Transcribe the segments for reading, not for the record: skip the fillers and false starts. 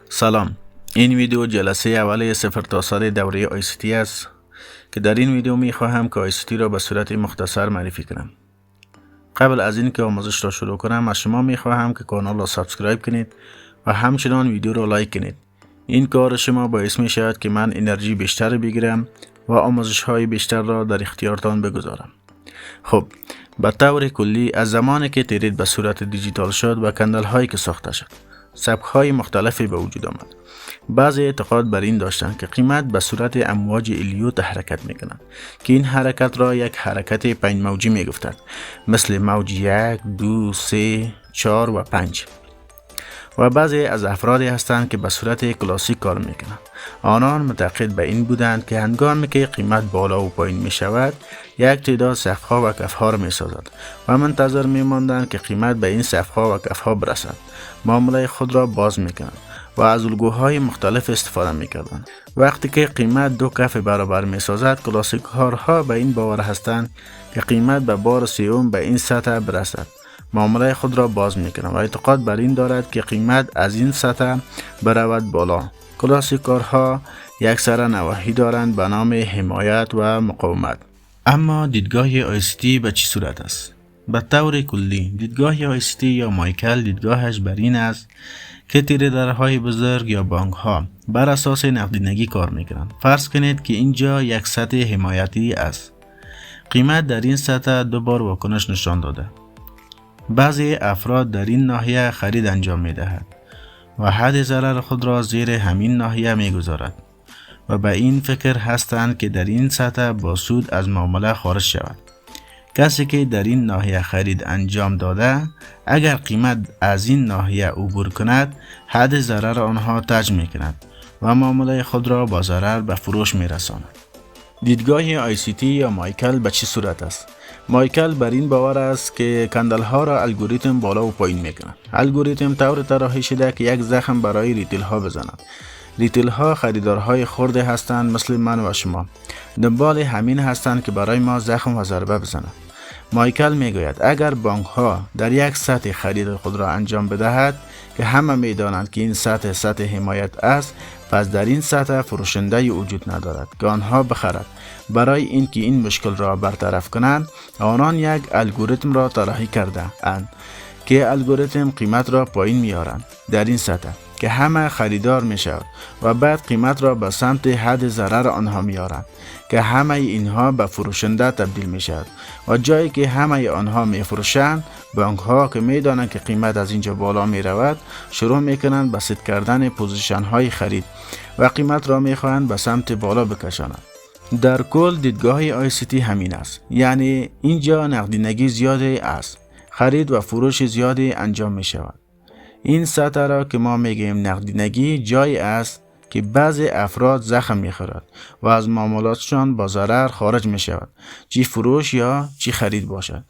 سلام، این ویدیو جلسه اول 0 تا 100 دوره ICT است که در این ویدیو می خواهم که ICT را به صورت مختصر معرفی کنم. قبل از اینکه آموزش را شروع کنم از شما می خواهم که کانال را سابسکرایب کنید و همچنان ویدیو را لایک کنید. این کار شما باعث می شود که من انرژی بیشتر بگیرم و آموزش های بیشتر را در اختیارتان بگذارم. خب، به طور کلی از زمانی که ترید به صورت دیجیتال شد و کندل هایی که ساخته شد، سبک های مختلفی به وجود آمد. بعضی اعتقاد بر این داشتند که قیمت به صورت امواج الیوت حرکت می کنند که این حرکت را یک حرکت 5 موجی می گفتند، مثل موج 1، 2، 3، 4 و 5. و بعضی از افرادی هستند که به صورت کلاسیک کار می کنند. آنان معتقد به این بودند که هنگامی که قیمت بالا و پایین می شود، یک تعداد سقف‌ها و کف‌ها را می سازد و منتظر می ماندند که قیمت به این سقف‌ها و کف‌ها برسد. معامله خود را باز می کنند و از الگوهای مختلف استفاده می کردند. وقتی که قیمت دو کف برابر می سازد، کلاسیک‌ها به این باور هستند که قیمت به بار سوم به این سطح برسد. معامله خود را باز می کنند و اعتقاد بر این دارد که قیمت از این سطح برود بالا. کلاسیک‌ها یک سر نواحی دارند به نام حمایت و مقاومت. اما دیدگاه ICT به چه صورت است؟ به طور کلی دیدگاه ICT یا مایکل دیدگاهش بر این است که تریدرهای بزرگ یا بانک ها بر اساس نقدینگی کار میکنند. فرض کنید که اینجا یک سطح حمایتی است. قیمت در این سطح دو بار واکنش نشان داده. بعضی افراد در این ناحیه خرید انجام میدهد و حد ضرر خود را زیر همین ناحیه میگذارد و به این فکر هستند که در این سطح با سود از معامله خارج شود. کسی که در این ناحیه خرید انجام داده، اگر قیمت از این ناحیه عبور کند، حد ضرر آنها تج می کند و معامله خود را با ضرر به فروش می رساند. دیدگاه ICT یا مایکل به چه صورت است؟ مایکل بر این باور است که کندل ها را الگوریتم بالا و پایین می کند. الگوریتم طور طراحی شده که یک زخم برای ریتیل ها بزند. ریتیل ها خریدارهای خرده هستند مثل من و شما. دنبال همین هستند که برای ما زخم و ضربه بزنند. مایکل میگوید اگر بانک ها در یک سطح خرید خود را انجام بدهد که همه میدانند که این سطح حمایت است، پس در این سطح فروشنده وجود ندارد که آنها بخرد. برای اینکه این مشکل را برطرف کنند، آنان یک الگوریتم را طراحی کرده اند که الگوریتم قیمت را پایین میارند در این سطح که همه خریدار می شود و بعد قیمت را به سمت حد ضرر آنها می آرند که همه اینها به فروشنده تبدیل می شود و جایی که همه آنها می فروشند، بانک ها که می دانند که قیمت از اینجا بالا می رود شروع می کنند به ست کردن پوزیشن های خرید و قیمت را می خواهند به سمت بالا بکشانند. در کل دیدگاه ICT همین است، یعنی اینجا نقدینگی زیاده است، خرید و فروش زیادی انجام می شود. این سطح را که ما میگیم نقدینگی جایی است که بعضی افراد زخم میخورد و از معاملاتشان با ضرر خارج می شود، چی فروش یا چی خرید باشد.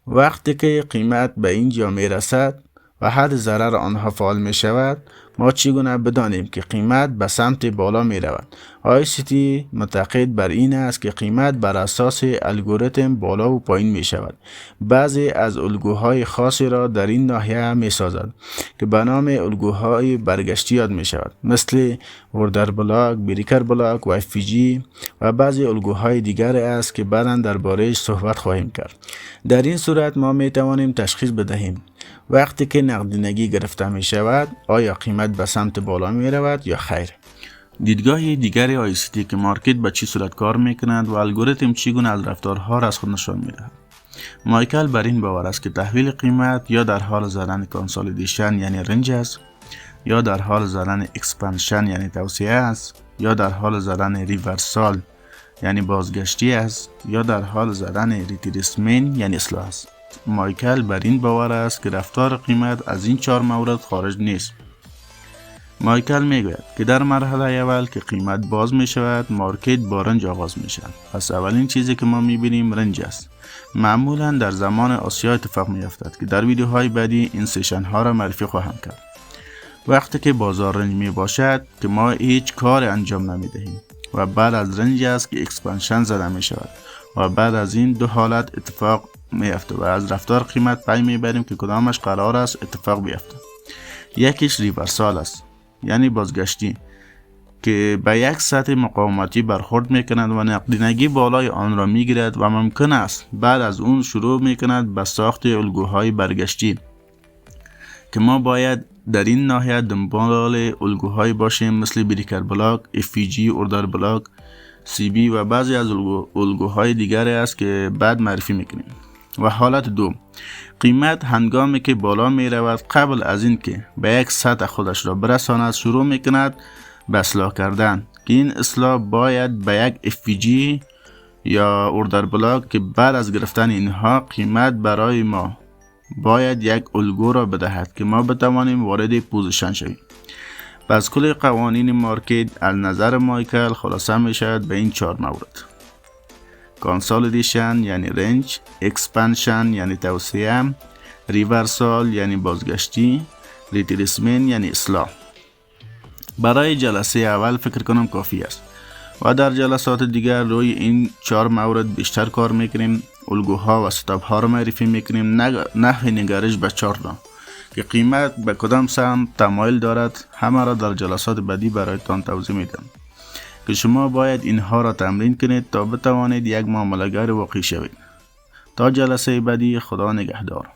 وقتی که قیمت به اینجا می رسد و حد ضرر آنها فعال می شود، ما چگونه بدانیم که قیمت به سمت بالا می رود؟ ICT معتقد بر این است که قیمت بر اساس الگوریتم بالا و پایین می شود. بعضی از الگوهای خاصی را در این ناحیه می سازد که به نام الگوهای برگشتی یاد می شود، مثل اوردر بلاک، بریکر بلاک و FPG و بعضی الگوهای دیگر است که بعداً درباره‌اش صحبت خواهیم کرد. در این صورت ما می توانیم تشخیص بدهیم وقتی که نقدینگی گرفته می شود آیا قیمت به سمت بالا می رود یا خیر. دیدگاه دیگری ICT که مارکت به چه صورت کار می کند و الگوریتم چگونه از رفتارها را از خود نشان می دهد. مایکل بر این باور است که تحویل قیمت یا در حال زدن کانسالیدیشن یعنی رنج است، یا در حال زدن اکسپنشن یعنی توسعه است، یا در حال زدن ریورسال یعنی بازگشتی است، یا در حال زدن ریتریسمنت یعنی اصلاح است. مایکل بر این باور است که رفتار قیمت از این 4 مورد خارج نیست. مایکل میگوید که در مرحله اول که قیمت باز می شود، مارکت با رنج آغاز می شود. پس اولین چیزی که ما می بینیم رنج است. معمولا در زمان آسیا اتفاق می افتد که در ویدیوهای بعدی این سشن ها را معرفی خواهم کرد. وقتی که بازار رنج می باشد که ما هیچ کار انجام نمی دهیم و بعد از رنج است که اکسپنشن زده می شود و بعد از این دو حالت اتفاق می افته و از رفتار قیمت پی می بریم که کدامش قرار است اتفاق بیفته. یکیش ریورسال است، یعنی بازگشتی، که به یک سطح مقاومتی برخورد میکند و نقدینگی بالای آن را میگیرد و ممکن است بعد از اون شروع میکند به ساخت الگوهای برگشتی که ما باید در این ناحیه دنبال الگوهای باشیم مثل بریکر بلاک، FPG، اوردر بلاک، CB و بعضی از الگوهای دیگری است که بعد معرفی میکنیم. و حالت دو، قیمت هنگامی که بالا می رود قبل از این که به یک سطح خودش را برساند شروع می کند به اصلاح کردن، که این اصلاح باید به یک FPG یا اوردر بلاک که بعد از گرفتن اینها قیمت برای ما باید یک الگو را بدهد که ما بتوانیم وارد پوزیشن شویم. پس کل قوانین مارکت از نظر مایکل خلاصه می شود به این 4 مورد: کانسالیدیشن یعنی رنج، اکسپنشن یعنی توسعه، ریورسال یعنی بازگشتی، ریتریسمنت یعنی اصلاح. برای جلسه اول فکر کنم کافی است و در جلسات دیگر روی این 4 مورد بیشتر کار میکنیم. الگوها و استاپ ها را معرفی میکنیم، نحو نگرش به چارت را که قیمت به کدام سمت تمایل دارد همه را در جلسات بعدی برایتان توضیح میدم که شما باید اینها را تمرین کنید تا بتوانید یک معامله‌گر واقعی شوید. تا جلسه بعدی، خدا نگهدار.